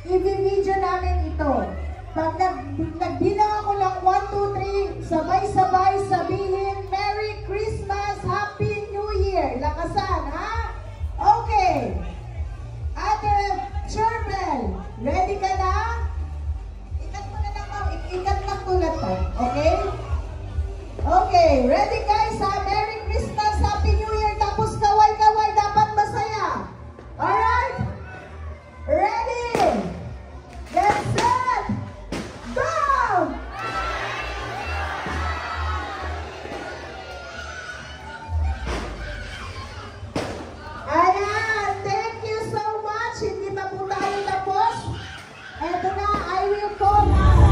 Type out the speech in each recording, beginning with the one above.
i-video namin ito. Pag nagbilang ako ng 1, 2, 3, sabay-sabay sabihin, Merry Christmas, Happy New Year. Lakasan, ha? Okay. Ate Cherbel, ready ka na? Ikat mo na naman, ikat na tulad pa. Okay? Okay, ready guys, ha? Merry Christmas, Happy New Year. Tapos kaway-kaway, dapat masaya. Alright? Ready? Get set! Go! Ayan, thank you so much. Hindi pa po tayo tapos. Eto na, I will call now.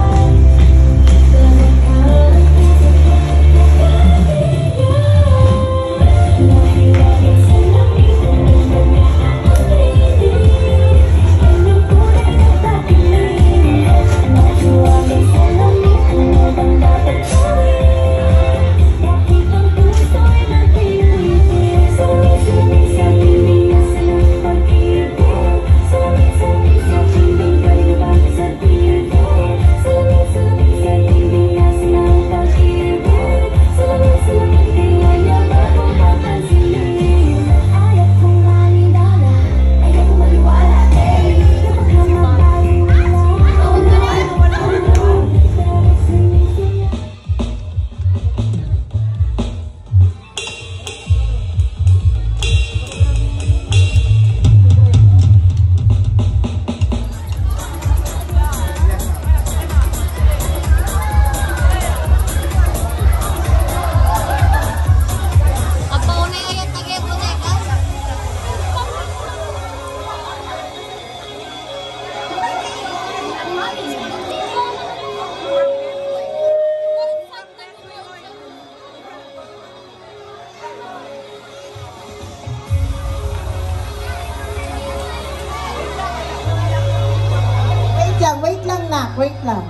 Wait lang.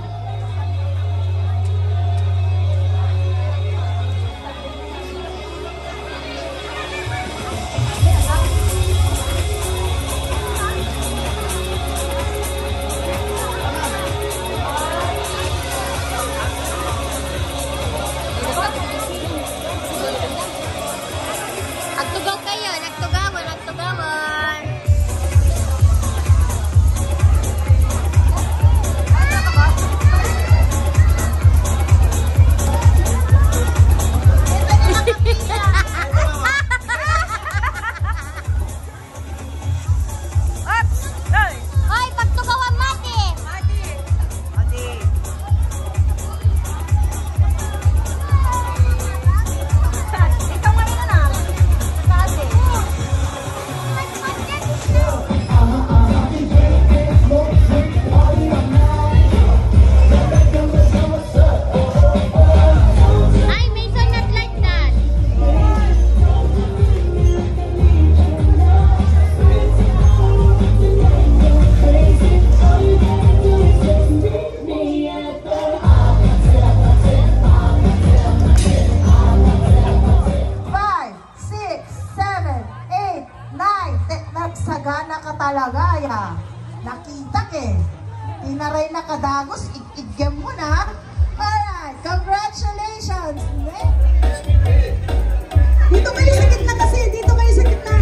Nagtugaw kayo, nagtugawan. Nagsagana ka talaga, ya. Nakita ke. Tinaray na kadagos, igigam mo na. Alright, congratulations. Dito kayo sa gitna kasi, dito kayo sa gitna.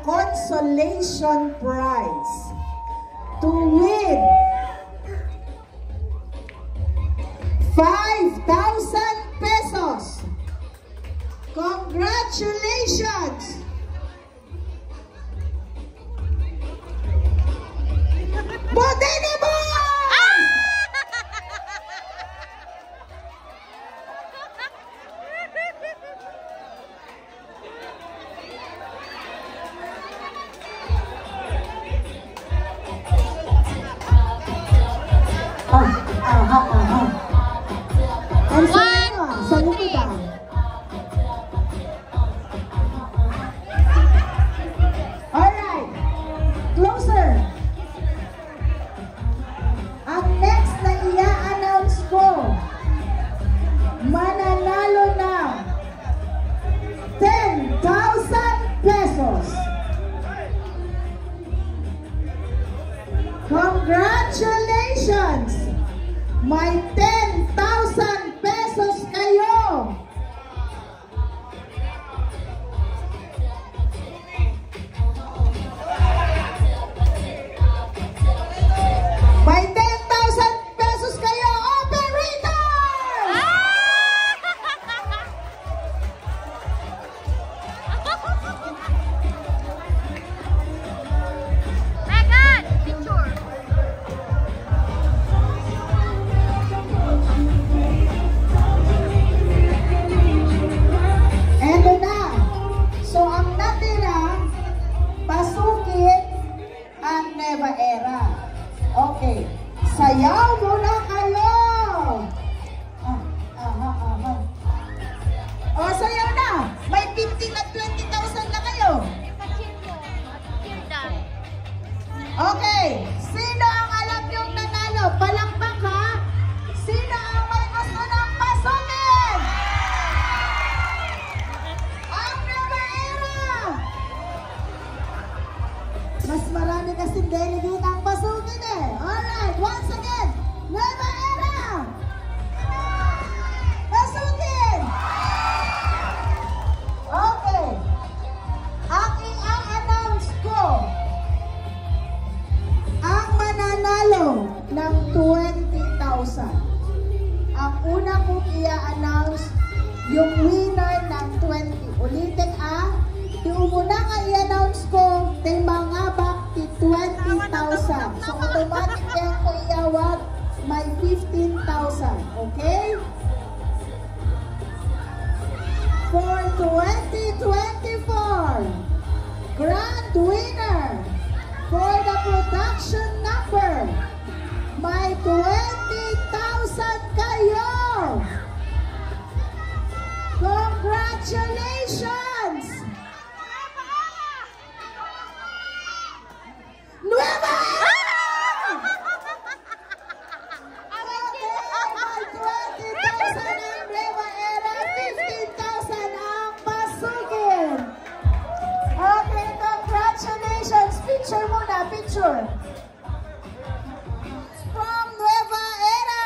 Consolation prize to win 5,000 pesos. Congratulations! Bodega Boys! And so, One, sa two, likod three. ah. Alright. Closer. Ang next na i-announce ko, mananalo ng 10,000 pesos. Congratulations! May 10,000 pesos kayo! May 10,000 pesos kayo, operator! Megan, picture. Eto na. So, ang natira, pasukin ang Nueva Era. Okay. Sayaw muna kayo! O, sayaw na! May 15 at 20,000 na kayo. Okay. Sino ang alam niyong nanalo? Palakpak ha? Sino ang may gusto ng pasukin? Ang Nueva Era! Mas marami kasing delegate ang pasukin eh. Alright, once again, Nueva Era! Pasukin! Okay. Ang i-announce ko, ang mananalo ng 20,000. Ang una kong i-announce, yung winner ng 20. Ulitin yung muna nga i-announce ko, tay mga bakti 20,000. So automatic kaya ko iawag may 15,000. Okay? For 2024, grand winner for the production number, may 20,000 kayo! Congratulations! Nueva Era! Okay, may 20,000 ang Nueva Era, 15,000 ang pasukin. Okay, congratulations. Picture muna, picture. From Nueva Era.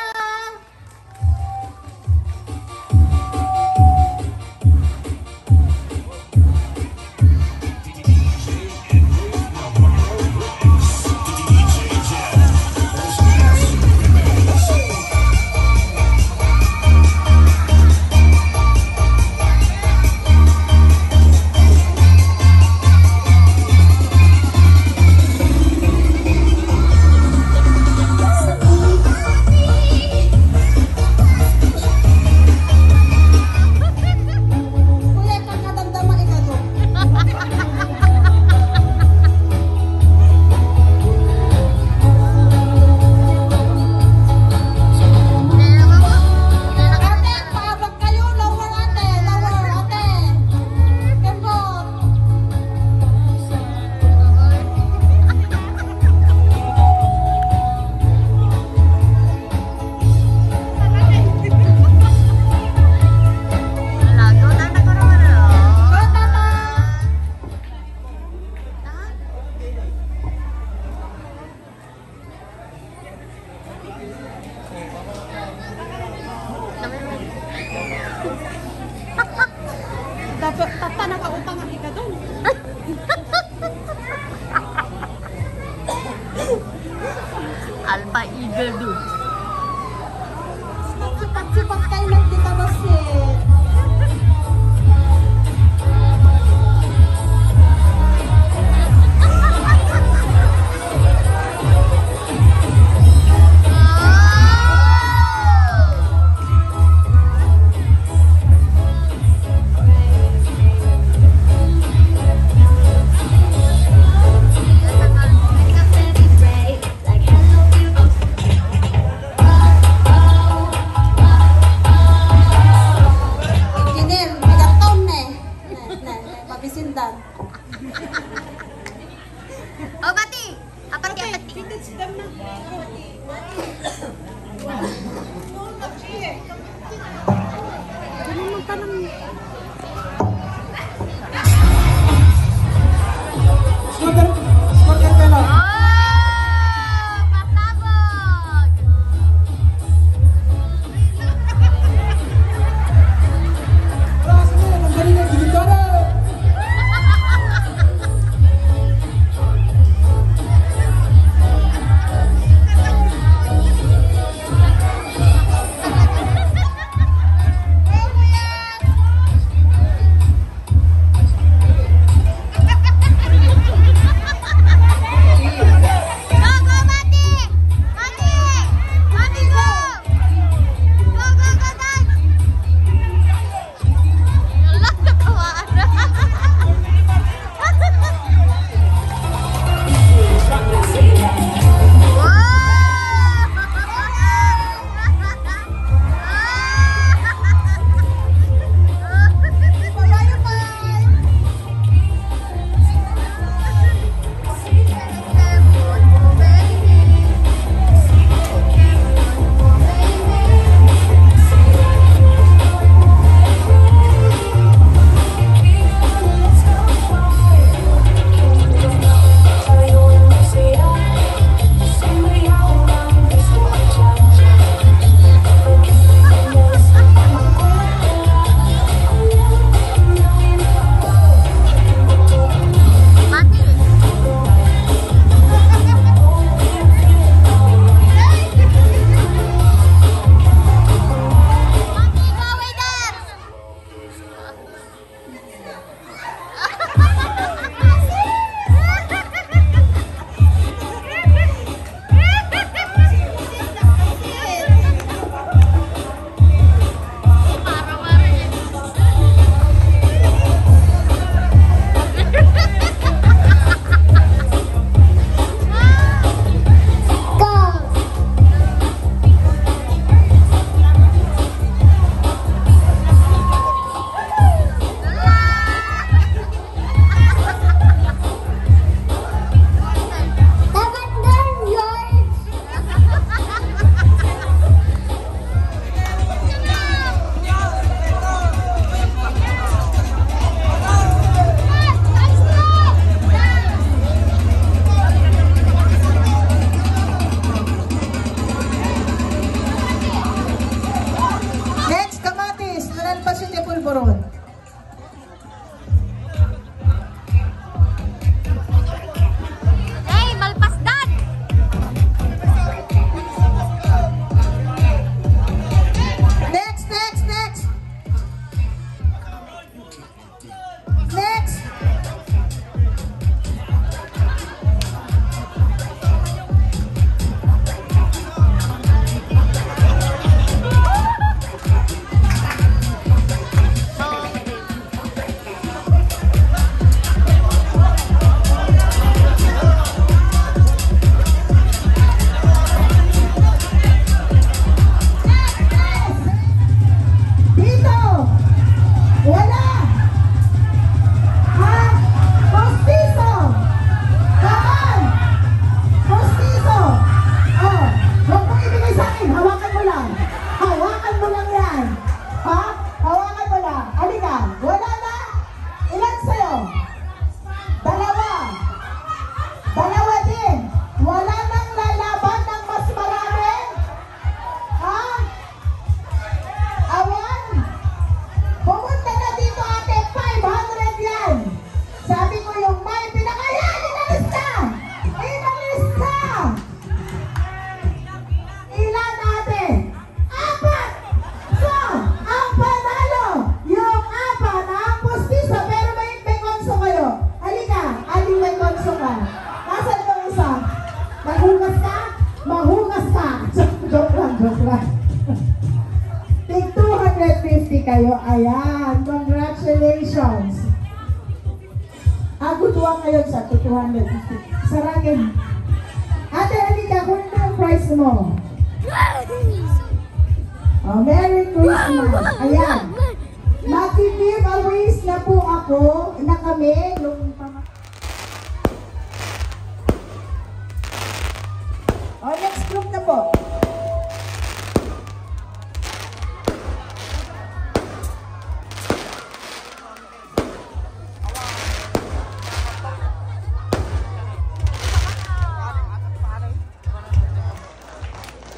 Tata, nakaupang ang ika doon. Alpha Eagle dude. Sipat-sipat kayo lang kita basit. Let's them na. Ganun ka lang. Oh! Pasabog! kayo. Ayan, congratulations. Agutuwa ngayon sa 250. Sarangin. Ate, halika, kung ito ang price mo. Oh, Merry Christmas. Ayan. Mag-giveaways na po ako na kami. O, next group na po.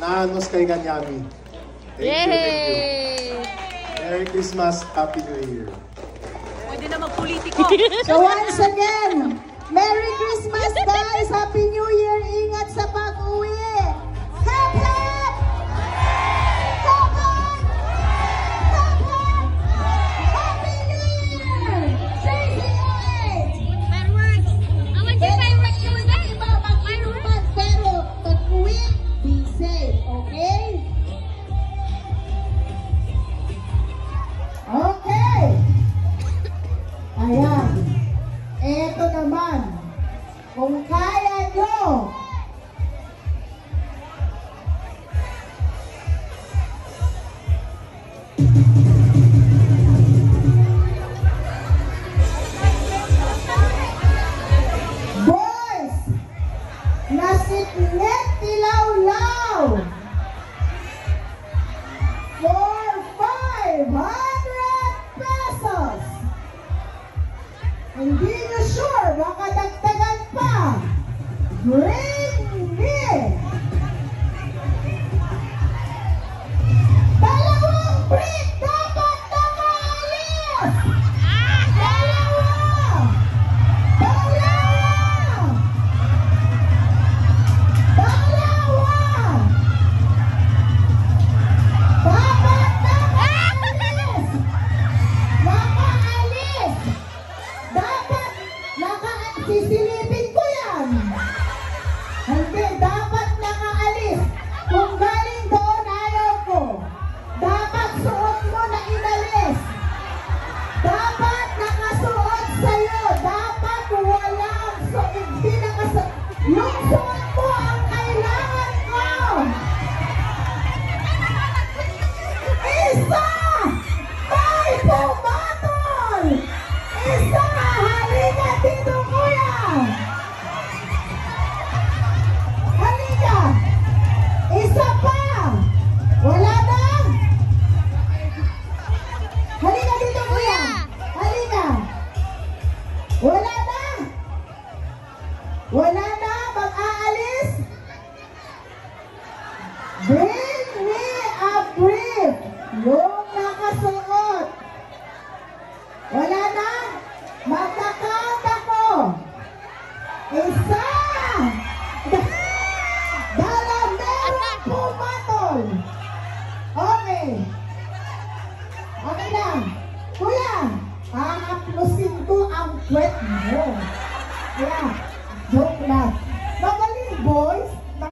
Naanos kay Ganyami. Thank you, thank you. Merry Christmas, Happy New Year. Pwede na magpolitiko. So once again, Merry Christmas guys! Happy New Year! Ingat sa pag-uwi! Hep, hep! Hep, hep! Hep, hep! Happy New Year! CCOH! Fireworks! I want your fireworks to be back. Iba mag-inuman, pero pag-uwi, be safe, okay? Okay! Ayan. Eto naman. Kung kaya nyo, boys, nasiknet tilaw-law for 500 pesos. Hindi nyo sure, baka dagdagan pa. Bring me! Dalawang brick dapat nakaalis! Dalawa! Dalawa! Dalawa! Dapat nakaalis! Nakaalis! Dapat sisilipin ko yan. Hindi, dapat nakaalis. Kung galing doon, ayaw ko. Dapat suot mo na inalis. Dapat nakasuot sa'yo. Dapat walang suot. Hindi nakasuot. Yung suot mo ang kailangan ko. Isa! May pumatol! Isa! Halika dito, kuya! Halika! Isa pa! Wala na? Halika dito, kuya! Halika! Wala na? Wala na? Mag-aalis? Bring me a brief! Yung nakasuot! Wala na? Magka-count ako! Isa! Meron pumatol! Okay. Okay lang. Kuya, aaplusin ko ang kwet mo. Kuya,